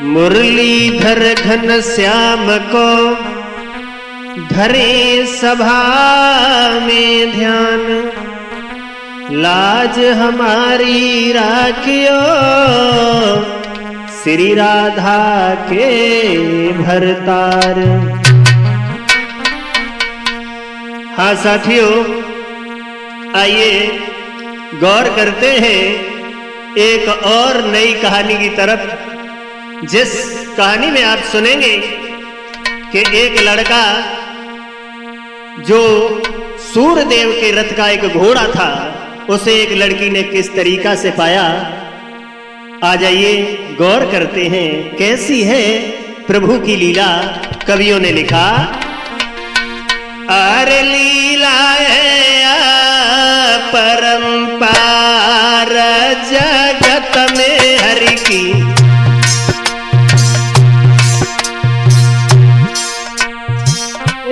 मुरलीधर घन श्याम को धरे सभा में ध्यान, लाज हमारी राखियो श्री राधा के भरतार। हाँ साथियों, आइए गौर करते हैं एक और नई कहानी की तरफ, जिस कहानी में आप सुनेंगे कि एक लड़का जो सूर्यदेव के रथ का एक घोड़ा था, उसे एक लड़की ने किस तरीका से पाया। आ जाइए गौर करते हैं कैसी है प्रभु की लीला। कवियों ने लिखा, अरे लीला है परंपार जगत में हरि की,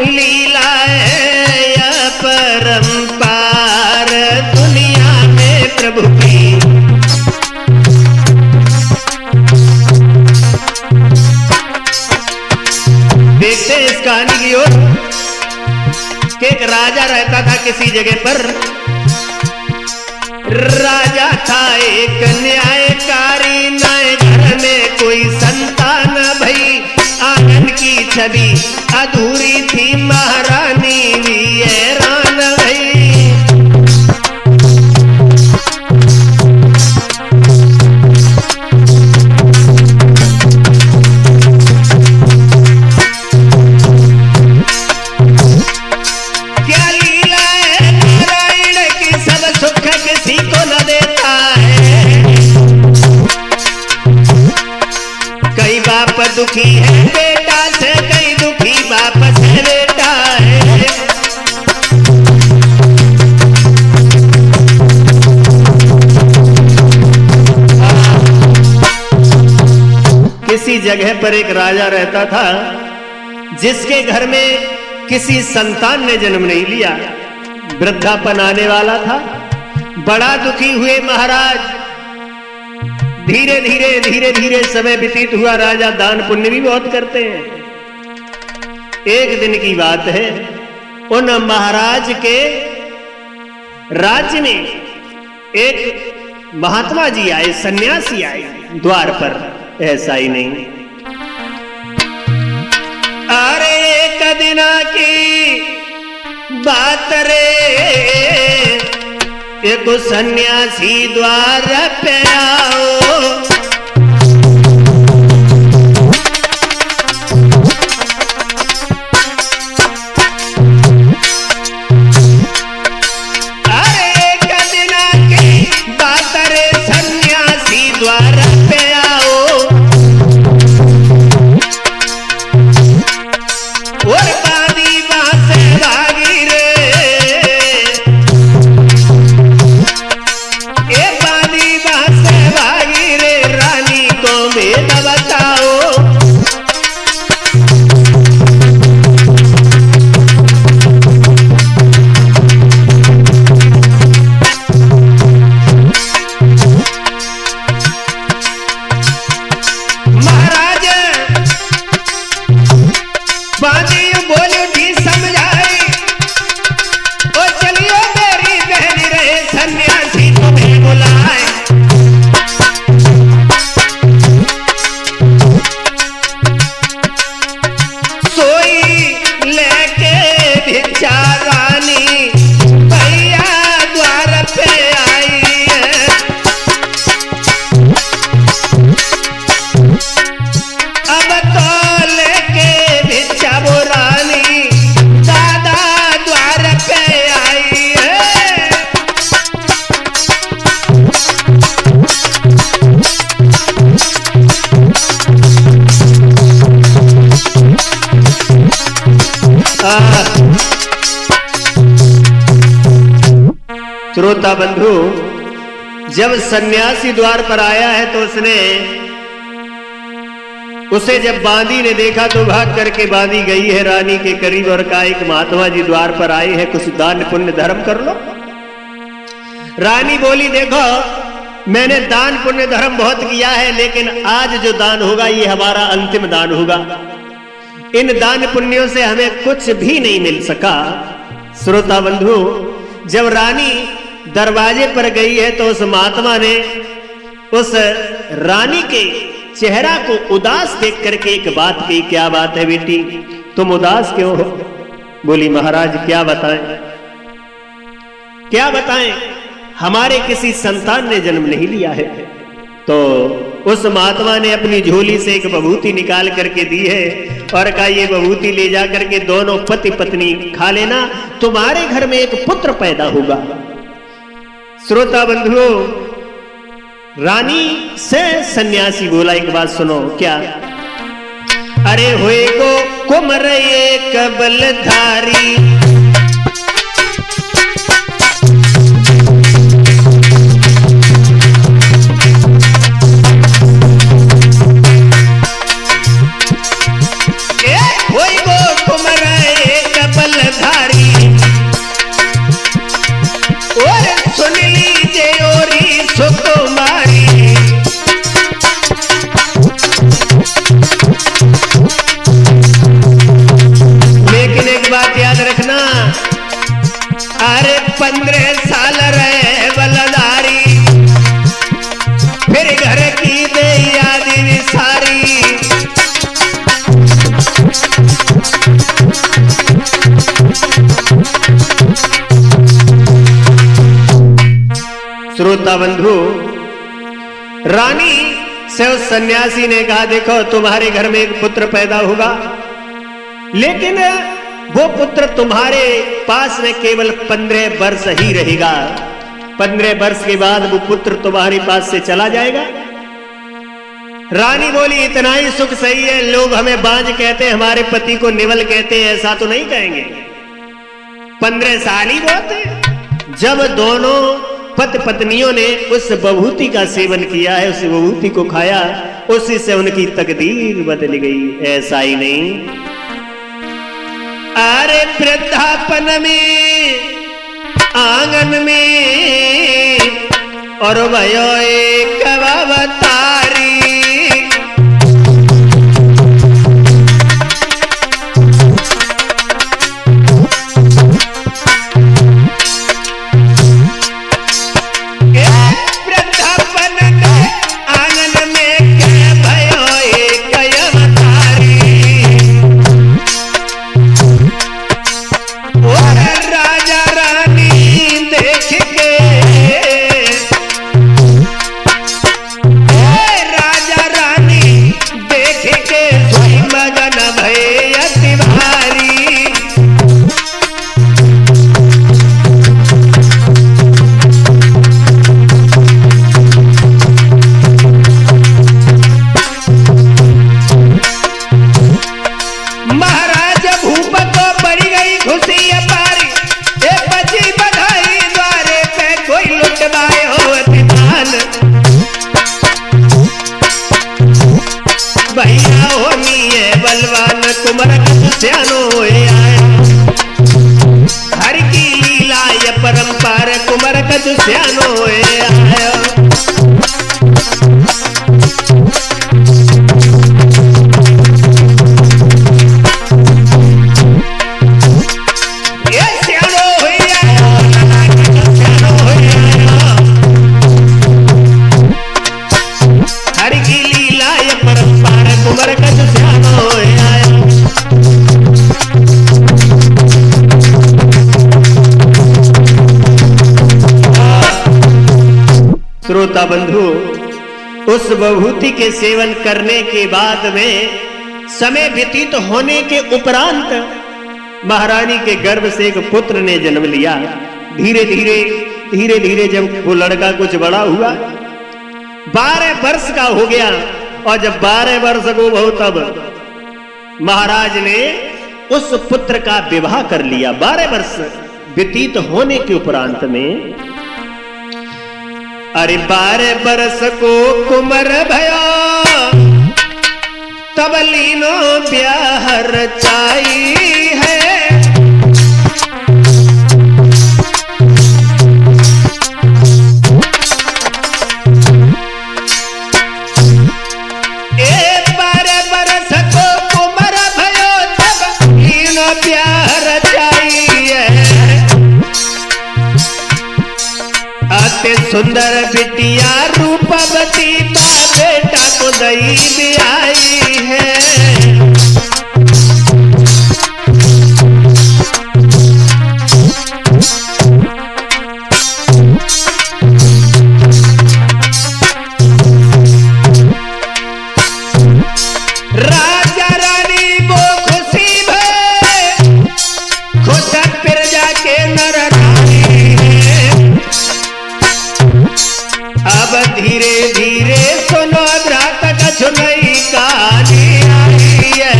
लीला है परंपार दुनिया में प्रभु की। देखते हैं इस कहानी की ओर कि एक राजा रहता था किसी जगह पर। राजा था एक न्यायकारी, नए घर में कोई संतान भई, आंगन की छवि अधूरी थी, महारानी भी हैरान भई। क्या लीला है नारायण की, सब सुख किसी को न देता है। कई बाप दुखी है बेटा से, कई दुखी बाप से बेटा है। किसी जगह पर एक राजा रहता था जिसके घर में किसी संतान ने जन्म नहीं लिया, वृद्धापन आने वाला था। बड़ा दुखी हुए महाराज। धीरे धीरे समय व्यतीत हुआ। राजा दान पुण्य भी बहुत करते हैं। एक दिन की बात है, उन महाराज के राज्य में एक महात्मा जी आए, सन्यासी आए द्वार पर। ऐसा ही नहीं, अरे एक दिना की बात रे, एक सन्यासी द्वार पे आओ। अरे एक दिना की बात रे, सन्यासी द्वार पे आओ। और बादी वहां से भागी रे, ए बादी वहां से भागी रे, रानी को भेद बताओ। महाराज बादी बोली भी समझाई, ओ चलियो मेरी बहन रहे, सन्यासी तुम्हें बुलाए। सोई लेके भिक्षा रानी भैया द्वार पे आई है। अब तो लेके भिक्षा वो रानी दादा द्वार पे आई है। श्रोता बंधु, जब सन्यासी द्वार पर आया है तो उसे जब बांदी ने देखा तो भाग करके बांदी गई है रानी के करीब और कहा, एक महात्मा जी द्वार पर आए हैं, कुछ दान पुण्य धर्म कर लो। रानी बोली, देखो मैंने दान पुण्य धर्म बहुत किया है, लेकिन आज जो दान होगा ये हमारा अंतिम दान होगा। इन दान पुण्यों से हमें कुछ भी नहीं मिल सका। श्रोता बंधु, जब रानी दरवाजे पर गई है तो उस महात्मा ने उस रानी के चेहरा को उदास देख करके एक बात कही। क्या बात है बेटी, तुम उदास क्यों हो? बोली महाराज क्या बताएं, क्या बताएं, हमारे किसी संतान ने जन्म नहीं लिया है। तो उस महात्मा ने अपनी झोली से एक विभूति निकाल करके दी है और कहा ये विभूति ले जा करके दोनों पति पत्नी खा लेना, तुम्हारे घर में एक पुत्र पैदा होगा। श्रोता बंधुओं, रानी से सन्यासी बोला एक बात सुनो। क्या? अरे होए गो कुमर एक बलधारी, लेकिन एक बात याद रखना, अरे 15 साल रहे बलधारी, फिर घर की दे याद सारी। श्रोता बंधु, रानी से उस सन्यासी ने कहा देखो तुम्हारे घर में एक पुत्र पैदा होगा, लेकिन वो पुत्र तुम्हारे पास में केवल 15 वर्ष ही रहेगा। 15 वर्ष के बाद वो पुत्र तुम्हारे पास से चला जाएगा। रानी बोली इतना ही सुख सही है, लोग हमें बांझ कहते हैं, हमारे पति को निवल कहते हैं, ऐसा तो नहीं कहेंगे। 15 साल ही बहुत है। जब दोनों पति पत्नियों ने उस विभूति का सेवन किया है, उस विभूति को खाया, उसी से उनकी तकदीर बदल गई। ऐसा ही नहीं, अरे वृद्धापन में आंगन में और भयो एक अवतारी, श्रोता बंधु, उस विभूति के सेवन करने के बाद में समय व्यतीत होने के उपरांत महारानी के गर्भ से एक पुत्र ने जन्म लिया। धीरे धीरे जब वो लड़का कुछ बड़ा हुआ, 12 वर्ष का हो गया, और जब 12 वर्ष को हो तब महाराज ने उस पुत्र का विवाह कर लिया। 12 वर्ष व्यतीत होने के उपरांत में, अरे 12 बरस को कुमर भयो, तब लीनो ब्याह रचाई है। ते सुंदर बिटिया रूपवती बा बेटा को दई ब्याई है। राजा रानी वो खुशी भे खुश प्रजा के नर नारी है। अब धीरे धीरे सुनो रात कछुनई कहानी आई है।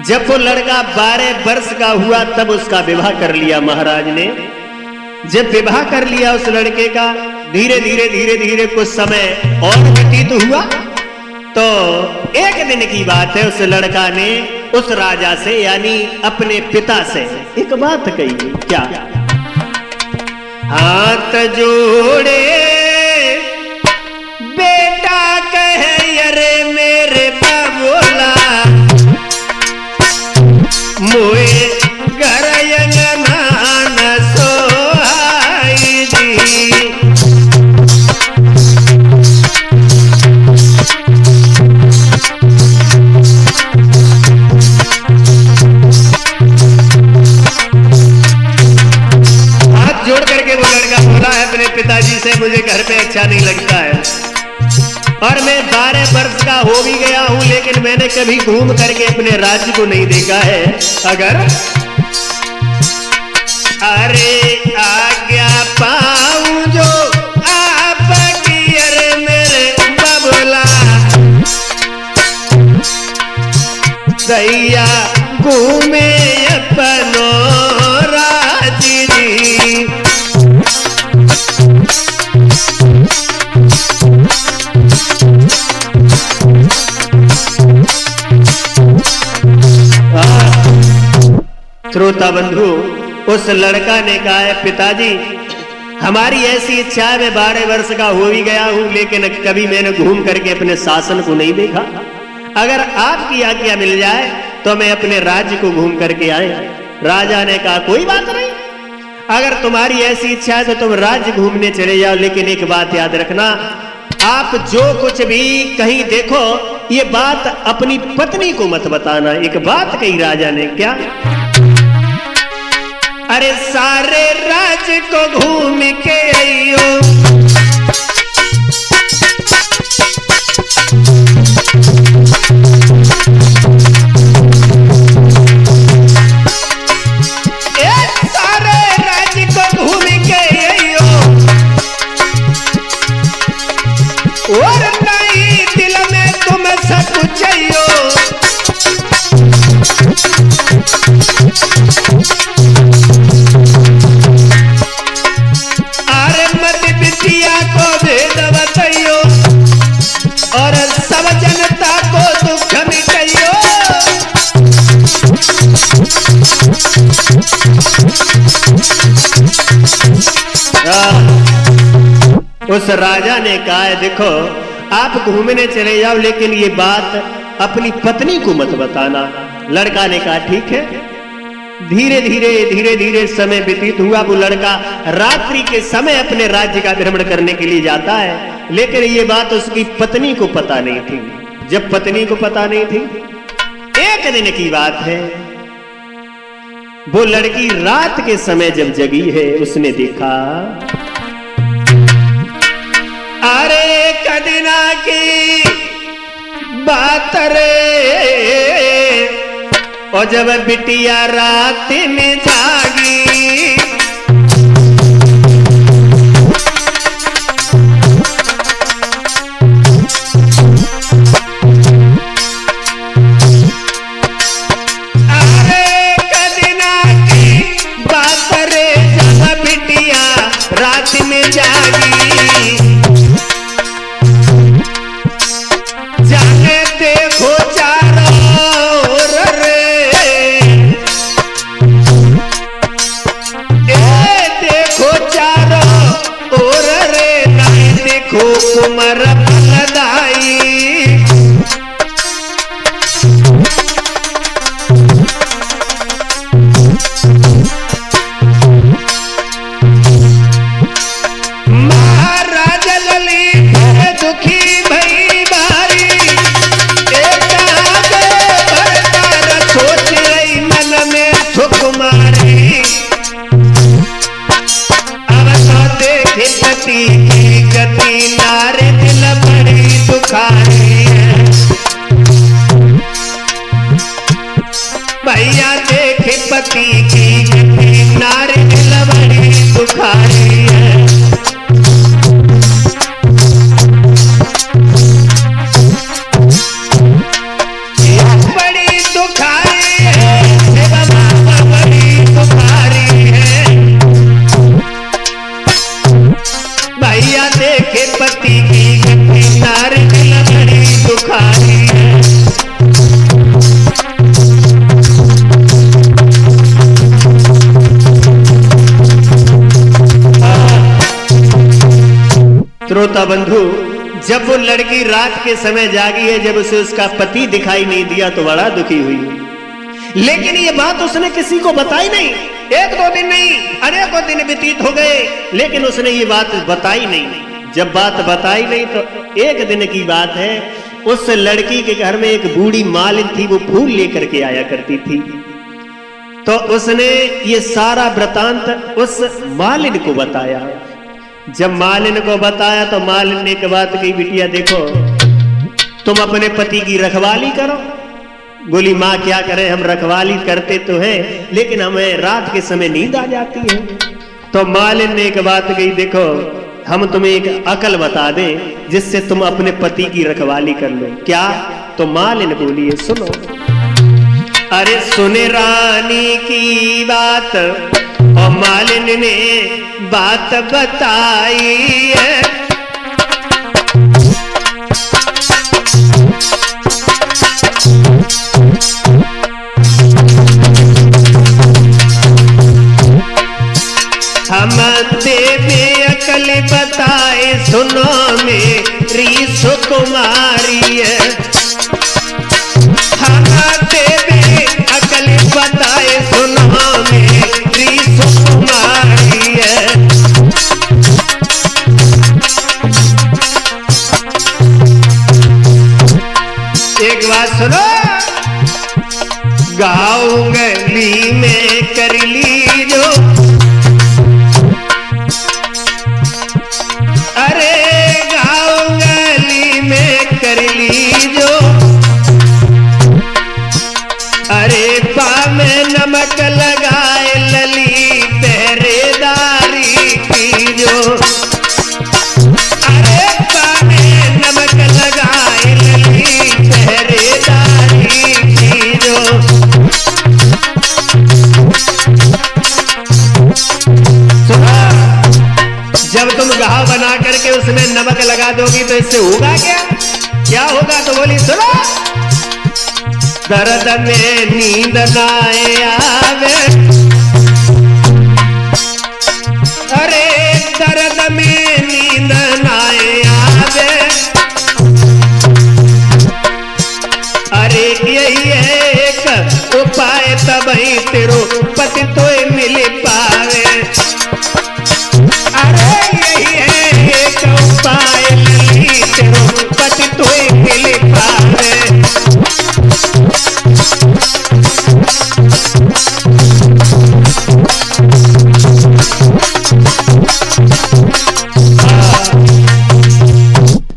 जब वो लड़का 12 वर्ष का हुआ तब उसका विवाह कर लिया महाराज ने। जब विवाह कर लिया उस लड़के का, धीरे धीरे कुछ समय और व्यतीत हुआ तो एक दिन की बात है, उस लड़का ने उस राजा से यानी अपने पिता से एक बात कही। क्या? हाथ जोड़े बेटा कहे अरे मेरे बाबूला मोए घर अंगना न सोहाई दी। हाथ जोड़ करके वो लड़का बोला है अपने पिताजी से, मुझे घर पे अच्छा नहीं लगता है और मैं 12 वर्ष का हो भी गया हूं लेकिन मैंने कभी घूम करके अपने राज्य को नहीं देखा है। अगर अरे आज्ञा पाऊं जो आपकी अरे मेरे बबला दैया घूमे अपनो राजी जी। श्रोता बंधु, उस लड़का ने कहा है पिताजी हमारी ऐसी इच्छा है, मैं 12 वर्ष का हो भी गया हूं लेकिन कभी मैंने घूम करके अपने शासन को नहीं देखा। अगर आपकी आज्ञा मिल जाए तो मैं अपने राज्य को घूम करके आए। राजा ने कहा कोई बात नहीं, अगर तुम्हारी ऐसी इच्छा है तो तुम राज्य घूमने चले जाओ, लेकिन एक बात याद रखना, आप जो कुछ भी कहीं देखो ये बात अपनी पत्नी को मत बताना। एक बात कही राजा ने। क्या? अरे सारे राज्य को घूम के आइयो सारे राज्य को घूम के आइयो और नहीं दिल में तुम सब कुछ आइयो। को भेद बताइयो और सब जनता को दुख मिटाइयो। उस राजा ने कहा है देखो आप घूमने चले जाओ लेकिन ये बात अपनी पत्नी को मत बताना। लड़का ने कहा ठीक है। धीरे धीरे समय व्यतीत हुआ। वो लड़का रात्रि के समय अपने राज्य का भ्रमण करने के लिए जाता है, लेकिन ये बात उसकी पत्नी को पता नहीं थी। जब पत्नी को पता नहीं थी, एक दिन की बात है, वो लड़की रात के समय जब जगी है उसने देखा अरे कदिना की बात रे, और जब बिटिया रात में जागी अरे कदिना की बात रे, जब बिटिया रात में जागी जाने देखो चारों पति की गति नारी बड़ी दुखारी है। बड़ी दुखारी है शिव बाबा, बड़ी दुखारी है। भैया देखे पति की गति नारी बड़ी दुखारी है। श्रोता बंधु, जब वो लड़की रात के समय जागी है, जब उसे उसका पति दिखाई नहीं दिया तो बड़ा दुखी हुई। लेकिन ये बात उसने किसी को बताई नहीं। एक दो दिन नहीं, अनेकों दिन व्यतीत हो गए, लेकिन उसने ये बात बताई नहीं। जब बात बताई नहीं तो एक दिन की बात है, उस लड़की के घर में एक बूढ़ी मालिन थी, वो फूल लेकर के आया करती थी। तो उसने ये सारा वृतांत उस मालिन को बताया। जब मालिन को बताया तो मालिन ने एक बात कही, बिटिया देखो, तुम अपने पति की रखवाली करो। बोली माँ क्या करें, हम रखवाली करते तो हैं, लेकिन हमें रात के समय नींद आ जाती है। तो मालिन ने एक बात कही, देखो हम तुम्हें एक अकल बता दें जिससे तुम अपने पति की रखवाली कर लो। क्या? तो मालिन बोली, सुनो। अरे सुने रानी की बात, और मालिन ने बात बताई है। हम देवे अकल बताए, सुनो मेरी सुकुमारी है। हम देवे अकल बताए, सुनो मेरी सुकुमारी है। एक बात सुनो, गाँव गली में कर ली जो, अरे गाँव गली में कर ली जो, अरे पा में नमक लगाए लली पहरेदारी की जो, अरे पा में नमक लगाए लली पहरेदारी की जो। जब तुम घाव बना करके उसमें नमक लगा दोगी तो इससे होगा क्या? क्या होगा? तो बोली सुनो, दर्द में नींद ना आवे, अरे दर्द में नींद ना आवे, अरे यही है एक उपाय, तब ही तेरो पति तो मिल पावे। अरे यही है एक उपाय, लली तेरो पति तो मिल पावे।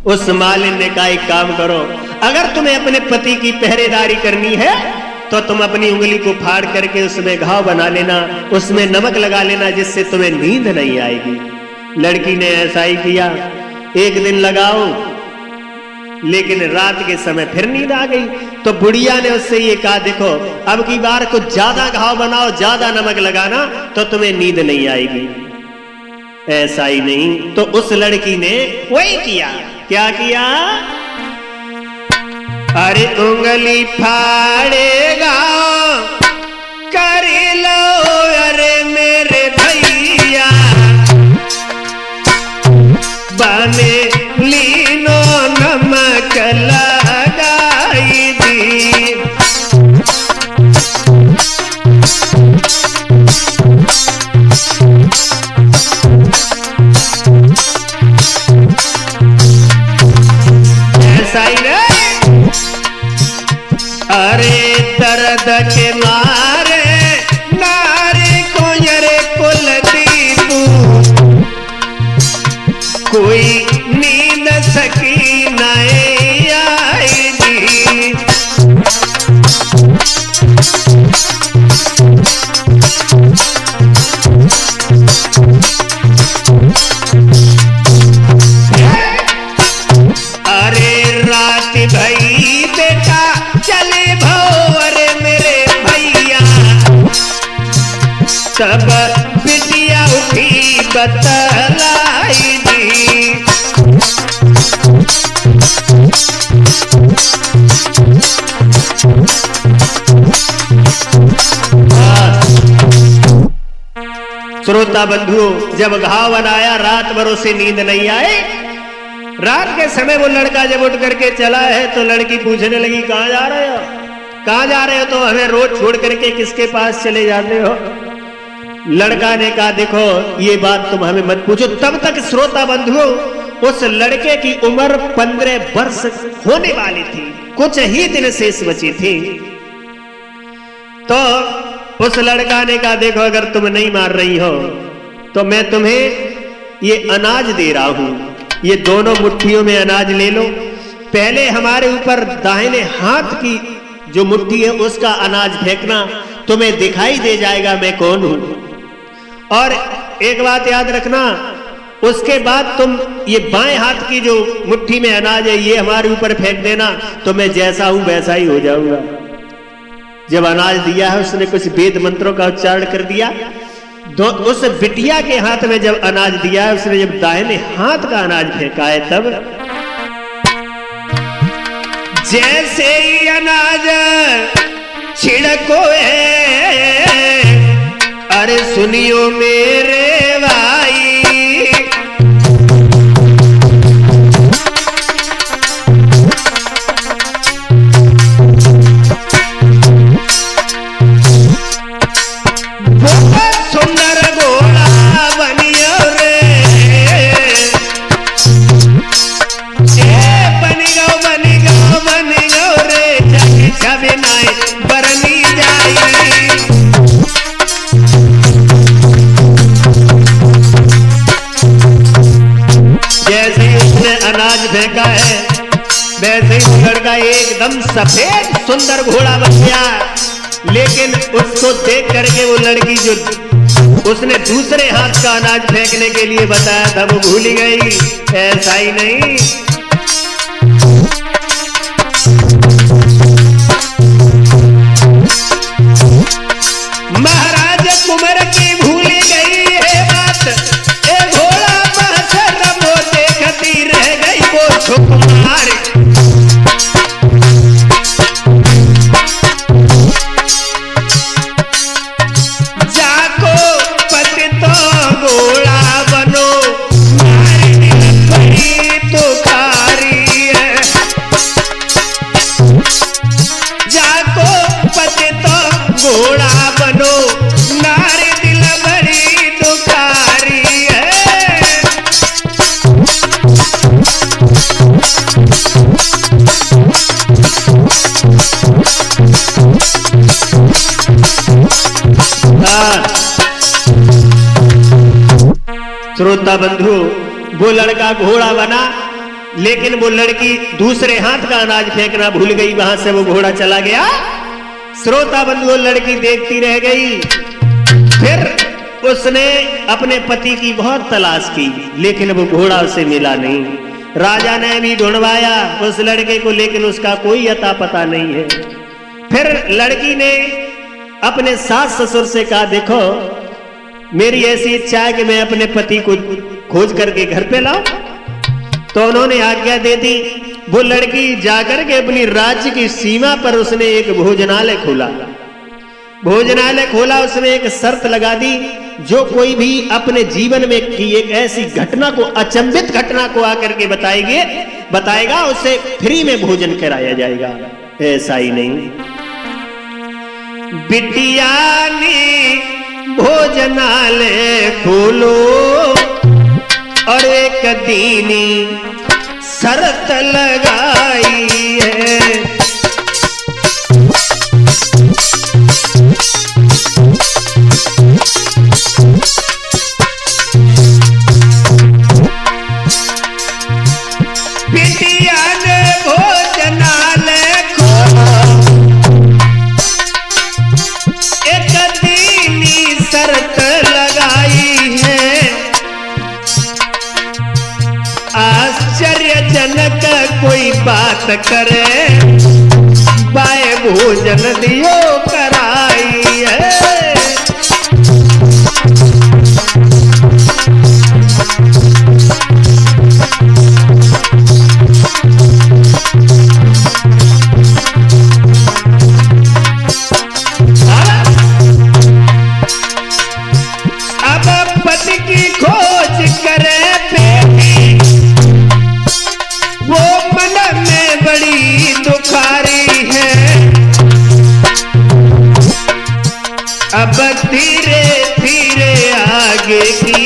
उस मालिन ने कहा, एक काम करो, अगर तुम्हें अपने पति की पहरेदारी करनी है तो तुम अपनी उंगली को फाड़ करके उसमें घाव बना लेना, उसमें नमक लगा लेना, जिससे तुम्हें नींद नहीं आएगी। लड़की ने ऐसा ही किया। एक दिन लगाओ, लेकिन रात के समय फिर नींद आ गई। तो बुढ़िया ने उससे ये कहा, देखो अब की बार कुछ ज्यादा घाव बनाओ, ज्यादा नमक लगाना, तो तुम्हें नींद नहीं आएगी। ऐसा ही नहीं तो उस लड़की ने वही किया। क्या किया? अरे उंगली फाड़ेगा कर लो, अरे मेरे भैया बने लीनो नमक लगाई दी। ऐसा ही नहीं, अरे दर्द के मारे नारे को यरे कुलदीप, कोई नींद सकी नहीं आएगी। तब बिटिया उठी बतलाई दी। श्रोता बंधुओं, जब घाव बनाया, रात भर उसे नींद नहीं आए। रात के समय वो लड़का जब उठ करके चला है तो लड़की पूछने लगी, कहां जा रहे हो, कहां जा रहे हो, तो हमें रोज छोड़ करके किसके पास चले जाते हो। लड़का ने कहा, देखो ये बात तुम हमें मत पूछो। तब तक श्रोता बंधुओं, उस लड़के की उम्र 15 वर्ष होने वाली थी, कुछ ही दिन शेष बची थी। तो उस लड़का ने कहा, देखो अगर तुम नहीं मार रही हो तो मैं तुम्हें ये अनाज दे रहा हूं, ये दोनों मुट्ठियों में अनाज ले लो। पहले हमारे ऊपर दाहिने हाथ की जो मुट्ठी है उसका अनाज फेंकना, तुम्हें दिखाई दे जाएगा मैं कौन हूं। और एक बात याद रखना, उसके बाद तुम ये बाएं हाथ की जो मुट्ठी में अनाज है ये हमारे ऊपर फेंक देना, तो मैं जैसा हूं वैसा ही हो जाऊंगा। जब अनाज दिया है, उसने कुछ वेद मंत्रों का उच्चारण कर दिया। उस बिटिया के हाथ में जब अनाज दिया है, उसने जब दाहिने हाथ का अनाज फेंका है, तब जैसे ही अनाज छिड़को है, अरे सुनियो मेरे भाई, फेंका है वैसे ही लड़का एकदम सफेद सुंदर घोड़ा बन गया। लेकिन उसको देख करके वो लड़की जो उसने दूसरे हाथ का अनाज फेंकने के लिए बताया था वो भूल गई। ऐसा ही नहीं, महाराज कुंवर की भूल गई है बात, ए घोड़ा बहसर वो देखती रह गई वो सुकुमार। जाको पति तो घोड़ा बनो, बड़ी तुकारी है। जाको पति तो घोड़ा बनो, नारी दिल बड़ी दुखारी है। श्रोता बंधु, वो लड़का घोड़ा बना, लेकिन वो लड़की दूसरे हाथ का अनाज फेंकना भूल गई, वहां से वो घोड़ा चला गया। श्रोता बंधु, लड़की देखती रह गई। फिर उसने अपने पति की बहुत तलाश की, लेकिन वो घोड़ा उसे मिला नहीं। राजा ने भी ढूंढवाया उस लड़के को, लेकिन उसका कोई अता पता नहीं है। फिर लड़की ने अपने सास ससुर से कहा, देखो मेरी ऐसी इच्छा है कि मैं अपने पति को खोज करके घर पे लाऊं। तो उन्होंने आज्ञा दे दी। वो लड़की जाकर के अपनी राज्य की सीमा पर उसने एक भोजनालय खोला। भोजनालय खोला, उसमें एक शर्त लगा दी, जो कोई भी अपने जीवन में की एक ऐसी घटना को, अचंभित घटना को आकर के बताएगा, उसे फ्री में भोजन कराया जाएगा। ऐसा ही नहीं, बिटिया ने भोजनालय खोलो और एक दीनी शर्त लगाई है। बिटिया ने भोजनालय खोलो, एक दीनी शर्त लगाई है। आश्चर्यजनक कोई बात करे, बाय भोजन दियो कराई है। दुखारी है। अब धीरे धीरे आगे की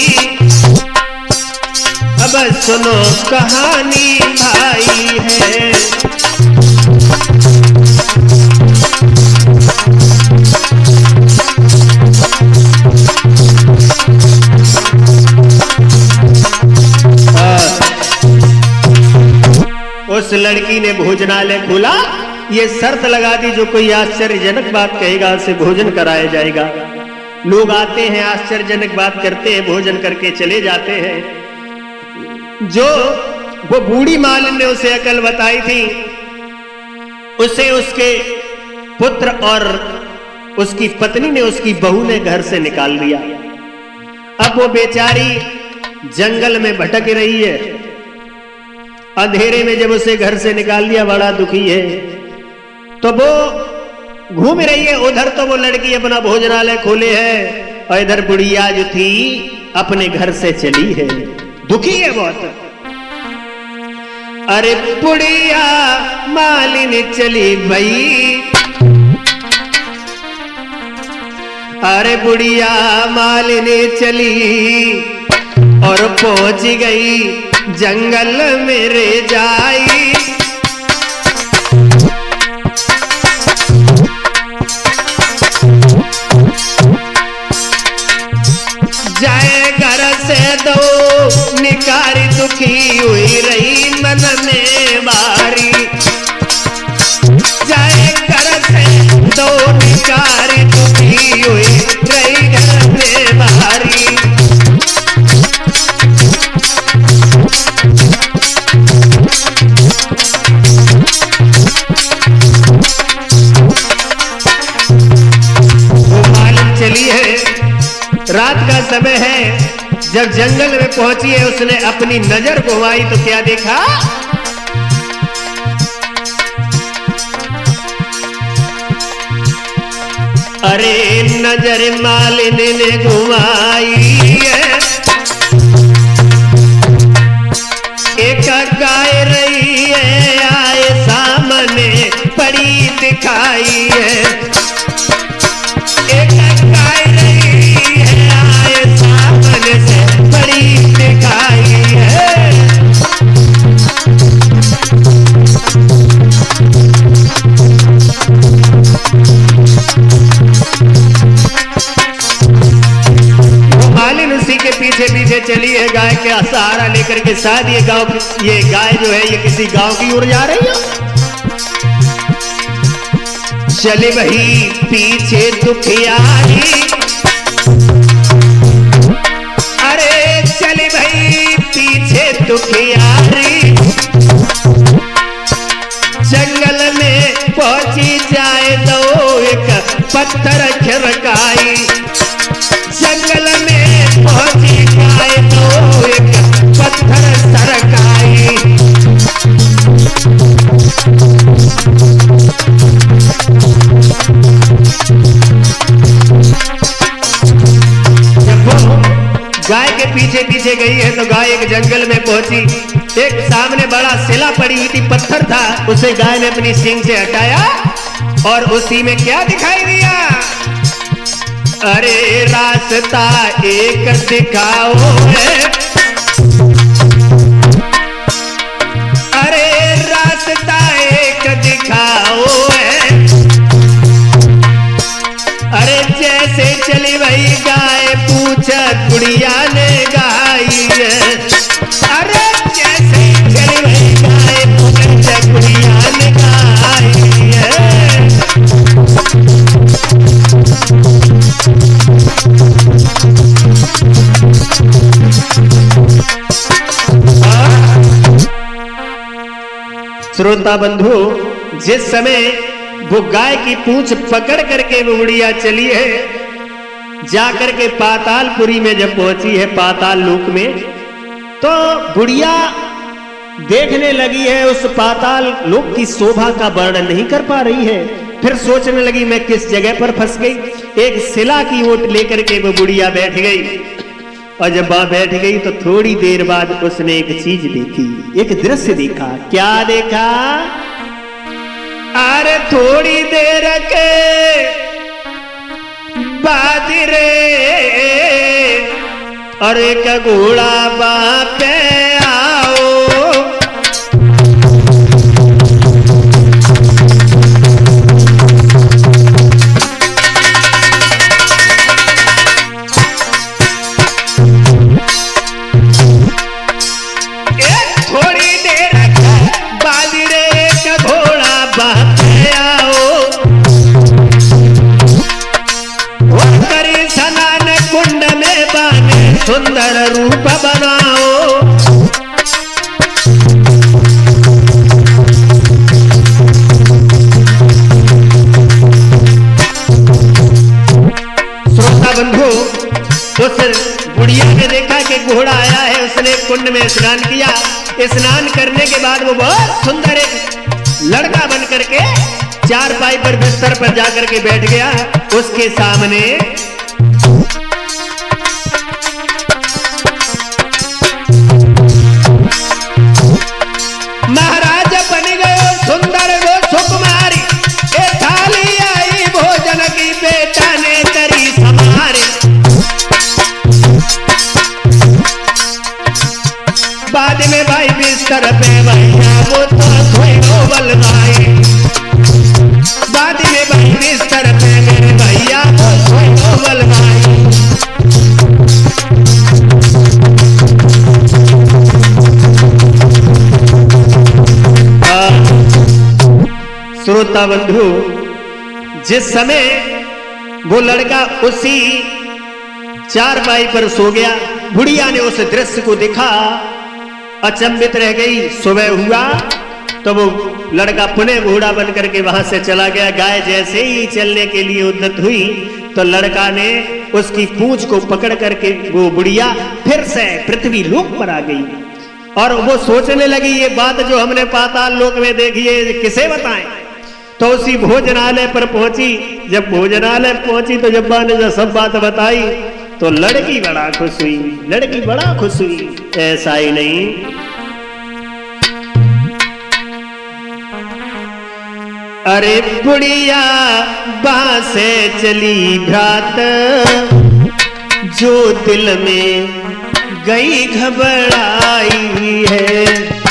अब सुनो कहानी भाई है। उस लड़की ने भोजनालय खोला, ये शर्त लगा दी जो कोई आश्चर्यजनक बात कहेगा उसे भोजन कराया जाएगा। लोग आते हैं, आश्चर्यजनक बात करते हैं, भोजन करके चले जाते हैं। जो वो बूढ़ी मालिन ने उसे अकल बताई थी, उसे उसके पुत्र और उसकी पत्नी ने, उसकी बहू ने घर से निकाल दिया। अब वो बेचारी जंगल में भटक रही है। अंधेरे में जब उसे घर से निकाल दिया, बड़ा दुखी है, तो वो घूम रही है। उधर तो वो लड़की अपना भोजनालय खोले है और इधर बुढ़िया जो थी अपने घर से चली है, दुखी है बहुत। अरे बुढ़िया मालिनी चली भई, अरे बुढ़िया मालिनी चली और पहुंच गई जंगल में रे जाई। जाए घर से दो निकारी दुखी हुई रही मन में बारी। जाए घर से दो निकारी दुखी हुई रही घर में बारी। रात का समय है, जब जंगल में पहुंची है, उसने अपनी नजर घुमाई तो क्या देखा? अरे नजर मालिनी ने घुमाई है, एक गाय रही है आए सामने पड़ी दिखाई है। एक गाय रही है आए सामने से पड़ी दिखाई है। मालिन उसी के पीछे पीछे चली है, गाय के सहारा लेकर के। शायद ये गाय जो है ये किसी गांव की ओर जा रही है। चली वही पीछे दुखियारी, अरे चली वही पीछे दुखियारी। जंगल में पहुंची जाए तो एक पत्थर खिरकाई। जंगल में पहुंची जाए तो एक पत्थर सरकाई। गाय के पीछे पीछे गई है तो गाय एक जंगल में पहुंची। एक सामने बड़ा सिला पड़ी हुई थी, पत्थर था, उसे गाय ने अपनी सींग से हटाया और उसी में क्या दिखाई दिया? अरे रास्ता एक दिखाओ है, अरे रास्ता एक दिखाओ है। अरे जैसे चली वही गाय पूछा बुढ़िया ने गाई है। अरे जैसे चली वही गाय पूछा बुढ़िया ने गाई है। श्रोता बंधु, जिस समय वो गाय की पूंछ पकड़ करके वो बुढ़िया चली है, जाकर के पातालपुरी में जब पहुंची है, पाताल लोक में, तो बुढ़िया देखने लगी है उस पाताल लोक की शोभा का वर्णन नहीं कर पा रही है। फिर सोचने लगी मैं किस जगह पर फंस गई। एक शिला की ओट लेकर के वो बुढ़िया बैठ गई और जब वहां बैठ गई तो थोड़ी देर बाद उसने एक चीज देखी, एक दृश्य देखा। क्या देखा? थोड़ी देर के बाद रे और एक घोड़ा बापे आओ। थोड़ी देर बाद रे एक घोड़ा बापे आओ। करी स्नान कुंड में बाने सुंदर रूप बनाओ। श्रोता बंधु, उस बुढ़िया ने देखा कि घोड़ा आया है, उसने कुंड में स्नान किया। स्नान करने के बाद वो बहुत सुंदर एक लड़का बन करके चारपाई पर बिस्तर पर जाकर के बैठ गया। उसके सामने महाराज बन गए सुंदर वो सुकुमारी। ए थाली आई भोजन की बेटा ने करी समारे। बाद में भाई बिस्तर पे भैया वो तो सोई बल भाई। बाद में भाई बिस्तर पे मेरे भैया वो सोई बल भाई। श्रोता बंधु, जिस समय वो लड़का उसी चारपाई पर सो गया, बुढ़िया ने उस दृश्य को देखा, अचंभित रह गई। सुबह हुआ तो वो लड़का पुनः घोड़ा बन करके वहां से चला गया। गाय जैसे ही चलने के लिए उद्यत हुई तो लड़का ने उसकी पूंछ को पकड़ करके वो बुढ़िया फिर से पृथ्वी लोक पर आ गई। और वो सोचने लगी, ये बात जो हमने पाताल लोक में देखी है किसे बताएं। तो उसी भोजनालय पर पहुंची। जब भोजनालय पहुंची तो जब्बा ने जब सब बात बताई तो लड़की बड़ा खुश हुई। लड़की बड़ा खुश हुई। ऐसा ही नहीं, अरे बुढ़िया बासे चली भ्रात, जो दिल में गई घबराई है।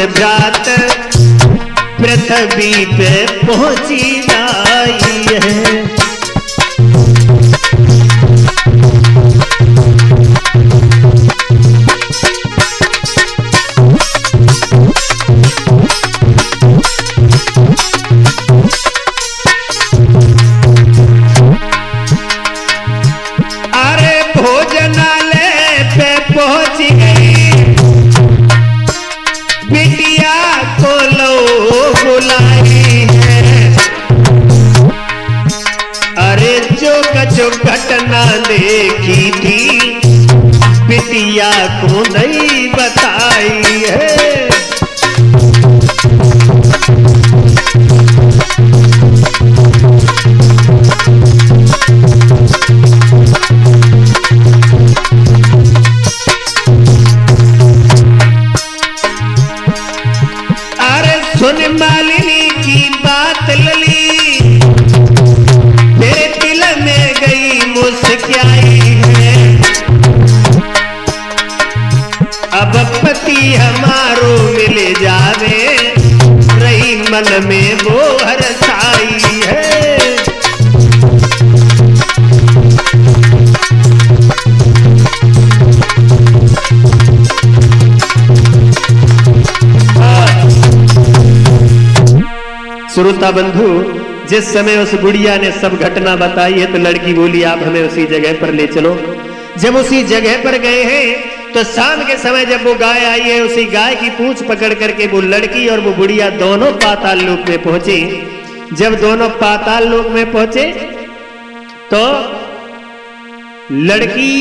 भ्रात पृथ्वी पे पहुंची आई है। अरे भोजनालय पे पहुंची गई, बिटिया को लो बुलाई है। अरे जो कछु घटना देखी थी बिटिया को नहीं बताई है। सुन मालिनी की बात लली, मेरे दिल में गई मुस्कियाई है। अब पति हमारो मिल जावे, रही मन में वो हरसाई है। श्रोता बंधु, जिस समय उस बुढ़िया ने सब घटना बताई है तो लड़की बोली, आप हमें उसी जगह पर ले चलो। जब उसी जगह पर गए हैं तो शाम के समय जब वो गाय आई है, उसी गाय की पूंछ पकड़ करके वो लड़की और वो बुढ़िया दोनों पाताल लोक में पहुंची। जब दोनों पाताल लोक में पहुंचे तो लड़की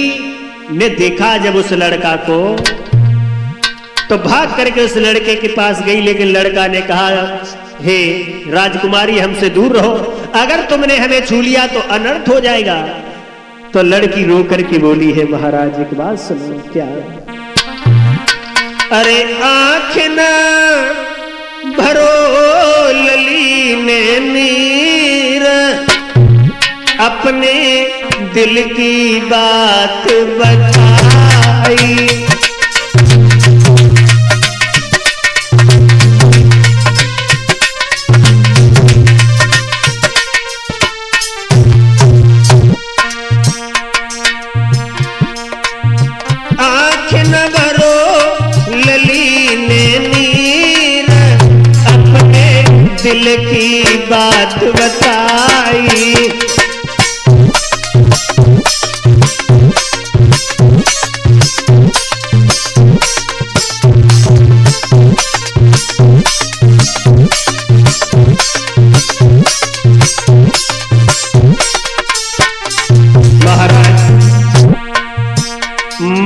ने देखा जब उस लड़का को, तो भाग करके उस लड़के के पास गई, लेकिन लड़का ने कहा, हे राजकुमारी हमसे दूर रहो, अगर तुमने हमें छू लिया तो अनर्थ हो जाएगा। तो लड़की रो करके बोली है, महाराज एक बात सुनो। क्या? अरे आंख न भरो लली में नीर, अपने दिल की बात बताई। आंख न भरो लली ने नीर, अपने दिल की बात बताई।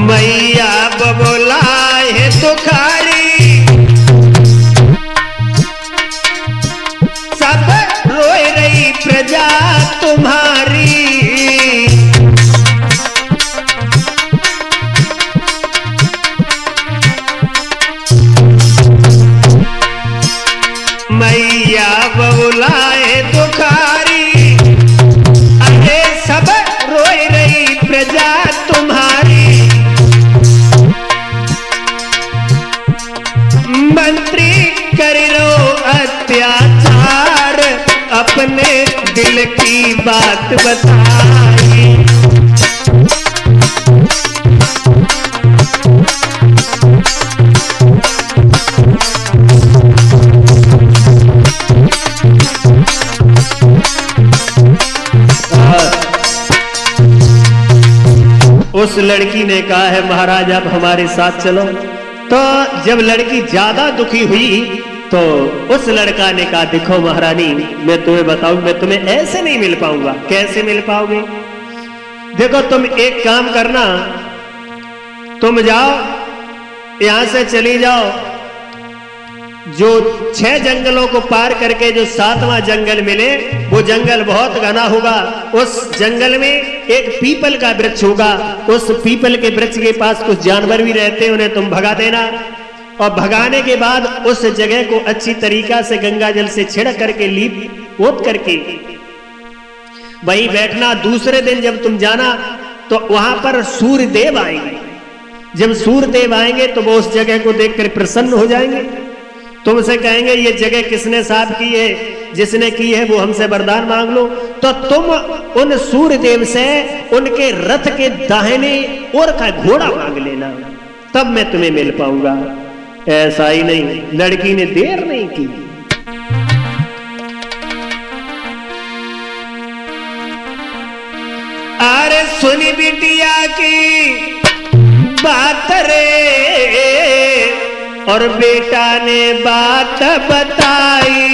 मैया बबुलाए तुखारी, सब रोए रही प्रजा तुम्हारी। मैया बबुलाए तुखारी, अरे सब रोए रही प्रजा तुम्हारी। मंत्री करो अत्याचार, अपने दिल की बात बताई। उस लड़की ने कहा है, महाराज आप हमारे साथ चलो। तो जब लड़की ज्यादा दुखी हुई तो उस लड़का ने कहा, देखो महारानी मैं तुम्हें बताऊं, मैं तुम्हें ऐसे नहीं मिल पाऊंगा। कैसे मिल पाओगे? देखो तुम एक काम करना, तुम जाओ यहां से चली जाओ, जो 6 जंगलों को पार करके जो 7वां जंगल मिले, वो जंगल बहुत घना होगा। उस जंगल में एक पीपल का वृक्ष होगा, उस पीपल के वृक्ष के पास कुछ जानवर भी रहते हैं, उन्हें तुम भगा देना। और भगाने के बाद उस जगह को अच्छी तरीका से गंगा जल से छिड़क करके लीप पोत करके वहीं बैठना। दूसरे दिन जब तुम जाना तो वहां पर सूर्य देव आएंगे। जब सूर्य देव आएंगे तो वो उस जगह को देखकर प्रसन्न हो जाएंगे, तुमसे कहेंगे ये जगह किसने साफ की है, जिसने की है वो हमसे वरदान मांग लो। तो तुम उन सूर्य देव से उनके रथ के दाहिने ओर का घोड़ा मांग लेना, तब मैं तुम्हें मिल पाऊंगा। ऐसा ही नहीं, लड़की ने देर नहीं की। अरे सुनी बिटिया की बात रे, और बेटा ने बात बताई।